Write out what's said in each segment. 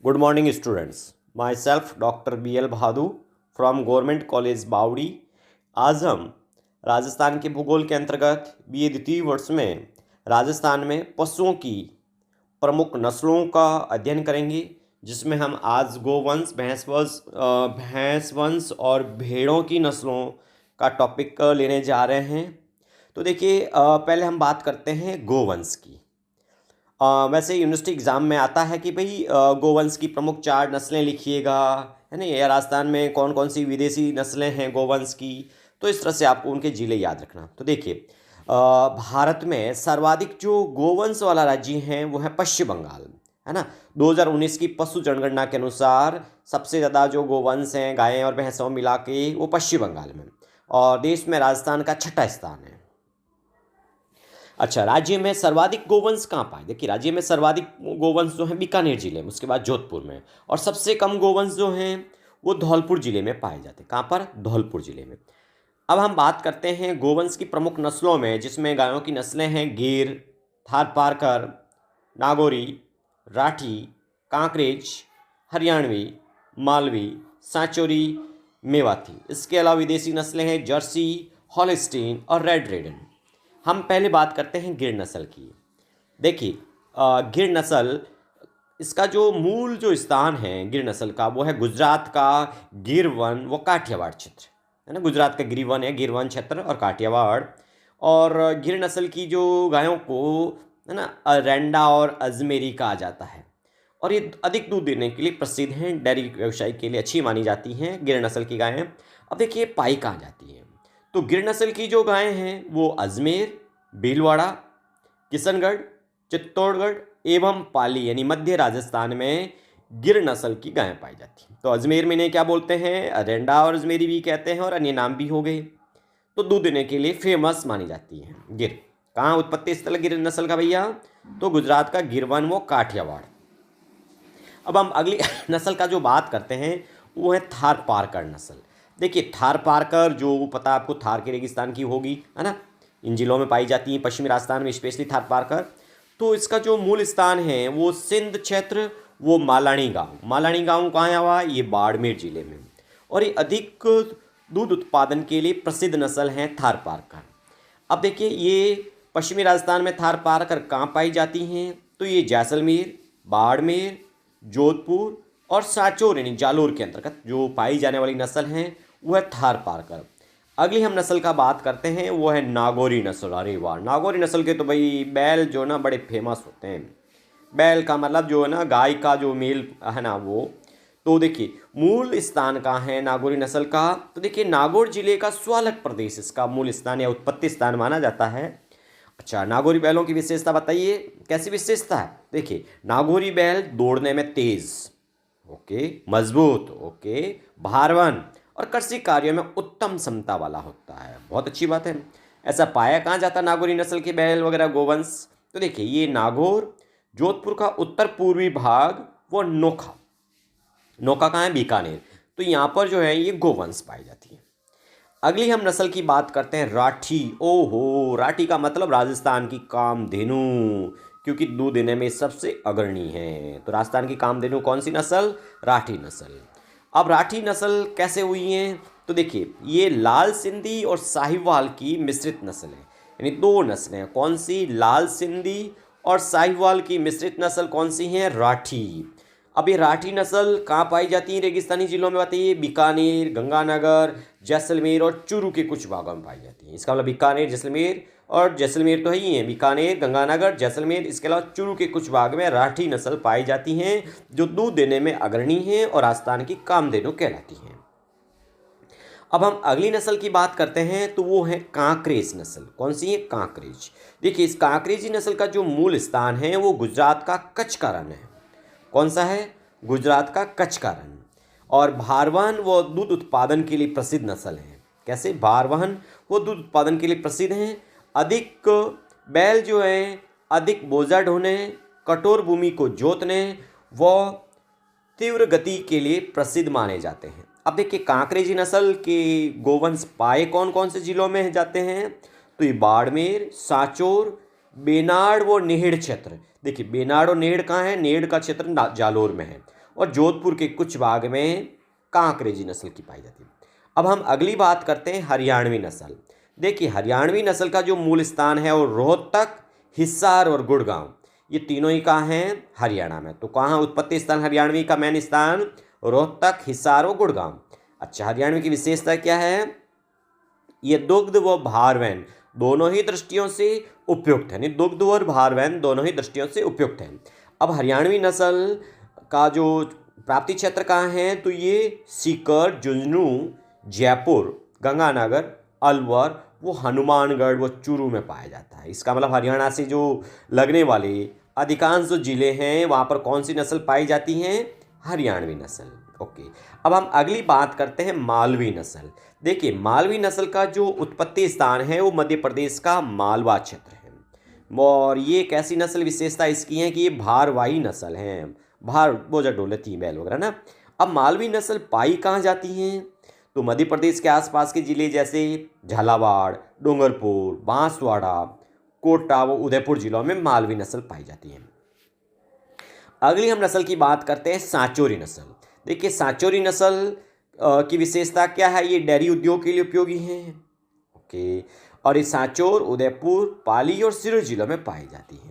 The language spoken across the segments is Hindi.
Good morning, students. Myself, Dr. B.L. Bhadu from government college बावड़ी। आज हम राजस्थान के भूगोल के अंतर्गत BA द्वितीय वर्ष में राजस्थान में पशुओं की प्रमुख नस्लों का अध्ययन करेंगे, जिसमें हम आज गोवंश, भैंस वंश और भेड़ों की नस्लों का टॉपिक लेने जा रहे हैं। तो देखिए, पहले हम बात करते हैं गोवंश की। वैसे यूनिवर्सिटी एग्ज़ाम में आता है कि भाई गोवंश की प्रमुख 4 नस्लें लिखिएगा, है ना। या राजस्थान में कौन कौन सी विदेशी नस्लें हैं गोवंश की, तो इस तरह से आपको उनके ज़िले याद रखना। तो देखिए, भारत में सर्वाधिक जो गोवंश वाला राज्य है वो है पश्चिम बंगाल, है ना। 2019 की पशु जनगणना के अनुसार सबसे ज़्यादा जो गोवंश हैं, गायें और भैंसों मिला के, वो पश्चिम बंगाल में, और देश में राजस्थान का 6ठा स्थान है। अच्छा, राज्य में सर्वाधिक गोवंश कहाँ पाए? देखिए, राज्य में सर्वाधिक गोवंश जो है बीकानेर जिले में, उसके बाद जोधपुर में, और सबसे कम गोवंश जो हैं वो धौलपुर जिले में पाए जाते हैं। कहाँ पर? धौलपुर जिले में। अब हम बात करते हैं गोवंश की प्रमुख नस्लों में, जिसमें गायों की नस्लें हैं गिर, थारपारकर, नागौरी, राठी, कांकरेज, हरियाणवी, मालवी, सांचौरी, मेवाती। इसके अलावा विदेशी नस्लें हैं जर्सी, हॉलिस्टीन और रेड रेडन। हम पहले बात करते हैं गिर नस्ल की। देखिए, गिर नस्ल, इसका जो मूल जो स्थान है गिर नस्ल का, वो है गुजरात का गिर वन व काठियावाड़ क्षेत्र, है ना। गुजरात का गिर वन है, गिर वन क्षेत्र और काठियावाड़। और गिर नस्ल की जो गायों को, है ना, अरेंडा और अजमेरी कहा जाता है, और ये अधिक दूध देने के लिए प्रसिद्ध हैं, डेयरी व्यवसाय के लिए अच्छी मानी जाती हैं गिर नस्ल की गायें। अब देखिए, पाई कहाँ जाती हैं। तो गिर नस्ल की जो गायें हैं वो अजमेर, भीलवाड़ा, किशनगढ़, चित्तौड़गढ़ एवं पाली यानी मध्य राजस्थान में गिर नस्ल की गायें पाई जाती हैं। तो अजमेर में इन्हें क्या बोलते हैं? अरेंडा और अजमेरी भी कहते हैं, और अन्य नाम भी हो गए। तो दूध देने के लिए फेमस मानी जाती है गिर। कहाँ उत्पत्ति स्थल गिर नस्ल का भैया? तो गुजरात का गिरवन व काठियावाड़। अब हम अगली नस्ल का जो बात करते हैं वो है थारपारकर नस्ल। देखिए, थारपारकर जो पता आपको थार के रेगिस्तान की होगी, है ना, इन जिलों में पाई जाती है, पश्चिमी राजस्थान में स्पेशली थारपारकर। तो इसका जो मूल स्थान है वो सिंध क्षेत्र, वो मालानी गांव कहाँ हुआ? ये बाड़मेर जिले में। और ये अधिक दूध उत्पादन के लिए प्रसिद्ध नस्ल है थारपारकर। अब देखिए, ये पश्चिमी राजस्थान में थारपारकर कहाँ पाई जाती हैं? तो ये जैसलमेर, बाड़मेर, जोधपुर और सांचौर यानी जालोर के अंतर्गत जो पाई जाने वाली नस्ल है वो है थारपारकर। अगली हम नस्ल का बात करते हैं, वो है नागौरी नस्ल। अरे वाह, नागौरी नस्ल के तो भाई बैल जो ना बड़े फेमस होते हैं। बैल का मतलब जो है ना, गाय का जो मेल है ना वो। तो देखिए, मूल स्थान कहाँ है नागौरी नस्ल का? तो देखिए, नागौर जिले का स्वालक प्रदेश इसका मूल स्थान या उत्पत्ति स्थान माना जाता है। अच्छा, नागौरी बैलों की विशेषता बताइए, कैसी विशेषता है? देखिए, नागौरी बैल दौड़ने में तेज, ओके, मजबूत, ओके, भारवान और कृषि कार्यों में उत्तम क्षमता वाला होता है। बहुत अच्छी बात है। ऐसा पाया कहाँ जाता है नागौरी नस्ल के बैल वगैरह गोवंश? तो देखिए, ये नागौर, जोधपुर का उत्तर पूर्वी भाग, वो नोखा। नोखा कहाँ है? बीकानेर। तो यहाँ पर जो है ये गोवंश पाई जाती है। अगली हम नस्ल की बात करते हैं राठी। ओहो, राठी का मतलब राजस्थान की कामधेनु, क्योंकि दूध देने में सबसे अग्रणी है। तो राजस्थान की कामधेनु कौन सी नस्ल? राठी नस्ल। अब राठी नस्ल कैसे हुई है? तो देखिए, ये लाल सिंधी और साहिवाल की मिश्रित नस्ल है, यानी 2 नस्लें हैं। कौन सी? लाल सिंधी और साहिवाल की मिश्रित नस्ल कौन सी है? राठी। अब ये राठी नस्ल कहाँ पाई जाती है? रेगिस्तानी जिलों में बताइए। बीकानेर, गंगानगर, जैसलमेर और चूरू के कुछ भागों में पाई जाती है। इसका मतलब बीकानेर, जैसलमेर, और जैसलमेर तो है ही है, बीकानेर, गंगानगर, जैसलमेर, इसके अलावा चूरू के कुछ भाग में राठी नस्ल पाई जाती हैं, जो दूध देने में अग्रणी हैं और राजस्थान की कामधेनु कहलाती हैं। अब हम अगली नस्ल की बात करते हैं, तो वो है कांकरेज नस्ल। कौन सी है? कांकरेज। देखिए, इस कांकरेजी नस्ल का जो मूल स्थान है वो गुजरात का कच्छ का रण है। कौन सा है? गुजरात का कच्छ का रण। और भारवाहन व दूध उत्पादन के लिए प्रसिद्ध नस्ल है। कैसे? भारवाहन वो दूध उत्पादन के लिए प्रसिद्ध हैं। अधिक बैल जो है अधिक बोझा ढोने, कठोर भूमि को जोतने व तीव्र गति के लिए प्रसिद्ध माने जाते हैं। अब देखिए, कांकरेजी नस्ल के गोवंश पाए कौन कौन से जिलों में जाते हैं? तो ये बाड़मेर, सांचौर, बेनाड व नेहड़ क्षेत्र। देखिए, बेनाड और नेहड़ कहाँ है? नेहड़ का क्षेत्र जालोर में है। और जोधपुर के कुछ भाग में कांकरेजी नस्ल की पाई जाती है। अब हम अगली बात करते हैं हरियाणवी नस्ल। देखिए हरियाणवी नस्ल का जो मूल स्थान है वो रोहतक, हिसार और गुड़गांव, ये तीनों ही कहाँ हैं? हरियाणा में। तो कहाँ उत्पत्ति स्थान हरियाणवी का मेन स्थान? रोहतक, हिसार और गुड़गांव। अच्छा, हरियाणवी की विशेषता क्या है? ये दुग्ध व भारवहन दोनों ही दृष्टियों से उपयुक्त है, यानी दुग्ध और भारवहन दोनों ही दृष्टियों से उपयुक्त है। अब हरियाणवी नस्ल का जो प्राप्ति क्षेत्र कहाँ है? तो ये सीकर, झुंझुनू, जयपुर, गंगानगर, अलवर, वो हनुमानगढ़, वो चूरू में पाया जाता है। इसका मतलब हरियाणा से जो लगने वाले अधिकांश जो जिले हैं वहाँ पर कौन सी नस्ल पाई जाती हैं? हरियाणवी नस्ल। ओके, अब हम अगली बात करते हैं मालवी नस्ल। देखिए मालवी नस्ल का जो उत्पत्ति स्थान है वो मध्य प्रदेश का मालवा क्षेत्र है, और ये एक ऐसी नस्ल विशेषता इसकी है कि ये भारवाही नस्ल है, भार बोझा ढोलती बैल वगैरह ना। अब मालवी नस्ल पाई कहाँ जाती हैं? तो मध्य प्रदेश के आसपास के जिले जैसे झालावाड़, डूंगरपुर, बांसवाड़ा, कोटा व उदयपुर जिलों में मालवी नस्ल पाई जाती है। अगली हम नस्ल की बात करते हैं सांचौरी नस्ल। देखिए सांचौरी नस्ल की विशेषता क्या है? ये डेयरी उद्योग के लिए उपयोगी हैं। ओके, और ये सांचौर, उदयपुर, पाली और सिरोही जिलों में पाई जाती है।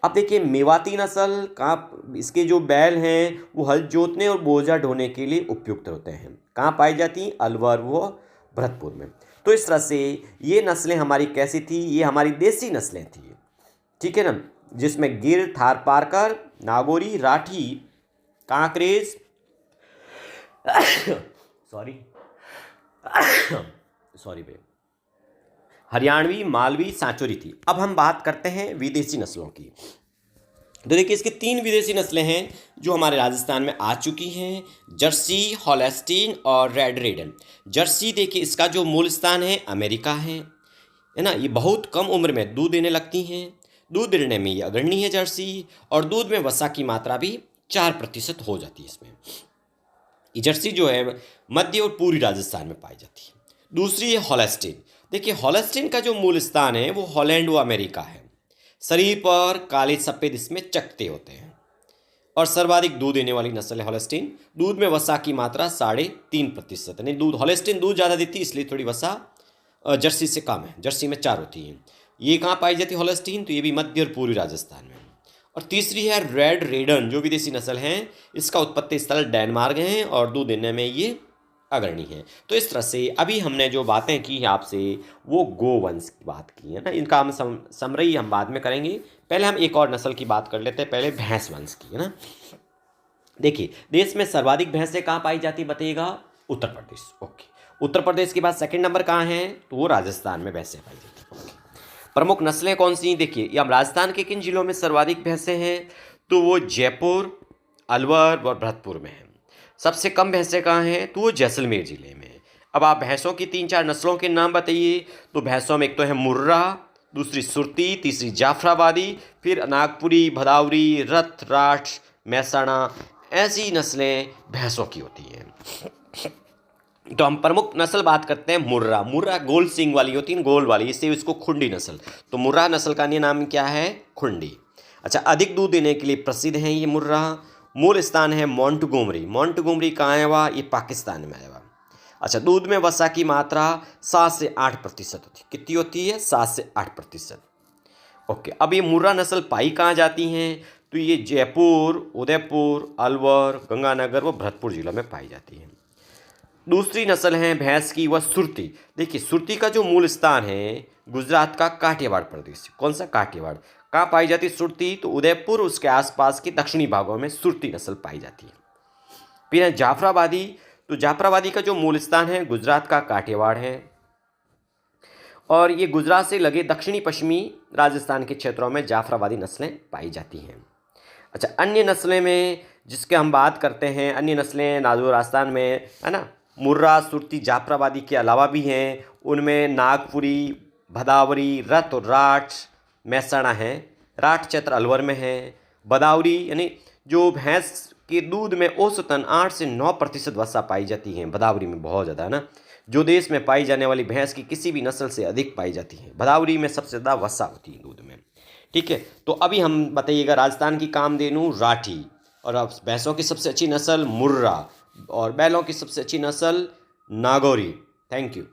अब देखिए मेवाती नस्ल का, इसके जो बैल हैं वो हल जोतने और बोझा ढोने के लिए उपयुक्त होते हैं। कहाँ पाई जाती हैं? अलवर व भरतपुर में। तो इस तरह से ये नस्लें हमारी कैसी थी? ये हमारी देसी नस्लें थी, ठीक है ना, जिसमें गिर, थारपारकर, नागौरी, राठी, कांकरेज सॉरी सॉरी बे हरियाणवी, मालवी, सांचौरी थी। अब हम बात करते हैं विदेशी नस्लों की। तो देखिए इसकी 3 विदेशी नस्लें हैं जो हमारे राजस्थान में आ चुकी हैं, जर्सी, हॉलस्टीन और रेड रेडन। जर्सी देखिए इसका जो मूल स्थान है अमेरिका है ना। ये बहुत कम उम्र में दूध देने लगती हैं, दूध देने में ये अग्रणी है जर्सी, और दूध में वसा की मात्रा भी 4% हो जाती है इसमें। ये जर्सी जो है मध्य और पूर्वी राजस्थान में पाई जाती है। दूसरी है हॉलस्टीन। देखिए हॉलस्टीन का जो मूल स्थान है वो हॉलैंड व अमेरिका है। शरीर पर काले सफ़ेद इसमें चकते होते हैं, और सर्वाधिक दूध देने वाली नस्ल है हॉलस्टीन। दूध में वसा की मात्रा 3.5%, यानी दूध हॉलस्टीन दूध ज़्यादा देती है, इसलिए थोड़ी वसा जर्सी से कम है। जर्सी में 4 होती है। ये कहाँ पाई जाती है हॉलस्टीन? तो ये भी मध्य और पूर्वी राजस्थान में। और तीसरी है रेड रेडन, जो विदेशी नस्ल है। इसका उत्पत्ति स्थल डेनमार्क है और दूध देने में ये अग्रणी है। तो इस तरह से अभी हमने जो बातें की हैं आपसे वो गोवंश की बात की है ना। इनका हम समरी हम बाद में करेंगे। पहले हम एक और नस्ल की बात कर लेते हैं, पहले भैंस वंश की, है ना। देखिए देश में सर्वाधिक भैंसें कहाँ पाई जाती बताइएगा? उत्तर प्रदेश। ओके, उत्तर प्रदेश के बाद सेकंड नंबर कहाँ है? तो वो राजस्थान में भैंसें पाई जाती है। प्रमुख नस्लें कौन सी? देखिए ये हम राजस्थान के किन जिलों में सर्वाधिक भैंसें हैं? तो वो जयपुर, अलवर और भरतपुर में है। सबसे कम भैंसें कहाँ हैं? तो वो जैसलमेर जिले में। अब आप भैंसों की 3-4 नस्लों के नाम बताइए। तो भैंसों में एक तो है मुर्रा, दूसरी सुरती, तीसरी जाफराबादी, फिर नागपुरी, भदावरी, रथ, राठ, मैसाना, ऐसी नस्लें भैंसों की होती हैं। तो हम प्रमुख नस्ल बात करते हैं मुर्रा। मुर्रा गोल सींग वाली होती है, गोल वाली, इससे इसको खुंडी नस्ल। तो मुर्रा नस्ल का अन्य नाम क्या है? खुंडी। अच्छा, अधिक दूध देने के लिए प्रसिद्ध है ये मुर्रा। मूल स्थान है मोंटगोमरी। मोंटगोमरी कहाँ है? वह ये पाकिस्तान में है वह। अच्छा, दूध में वसा की मात्रा 7 से 8% होती है। कितनी होती है? 7 से 8%। ओके, अब ये मुर्रा नस्ल पाई कहाँ जाती हैं? तो ये जयपुर, उदयपुर, अलवर, गंगानगर व भरतपुर जिलों में पाई जाती हैं। दूसरी नस्ल है भैंस की, वह सुरती। देखिए सुरती का जो मूल स्थान है गुजरात का काठियावाड़ प्रदेश। कौन सा? काठियावाड़। कहाँ पाई जाती है सुरती? तो उदयपुर उसके आसपास के दक्षिणी भागों में सुरती नस्ल पाई जाती है। फिर है जाफराबादी। तो जाफराबादी का जो मूल स्थान है गुजरात का काठियावाड़ है, और ये गुजरात से लगे दक्षिणी पश्चिमी राजस्थान के क्षेत्रों में जाफराबादी नस्लें पाई जाती हैं। अच्छा, अन्य नस्लें में जिसके हम बात करते हैं, अन्य नस्लें नाजो राजस्थान में है ना, मुर्रा, सुरती, जाफराबादी के अलावा भी हैं। उनमें नागपुरी, भदावरी, रथ और राठ, मैसाना है। राठ क्षेत्र अलवर में है। भदावरी यानी जो भैंस के दूध में औसतन 8 से 9% वसा पाई जाती है, भदावरी में बहुत ज़्यादा है ना। जो देश में पाई जाने वाली भैंस की किसी भी नस्ल से अधिक पाई जाती है। भदावरी में सबसे ज़्यादा वसा होती है दूध में, ठीक है। तो अभी हम बताइएगा राजस्थान की कामधेनु राठी, और अब भैंसों की सबसे अच्छी नस्ल मुर्रा और बैलों की सबसे अच्छी नस्ल नागौरी। Thank you.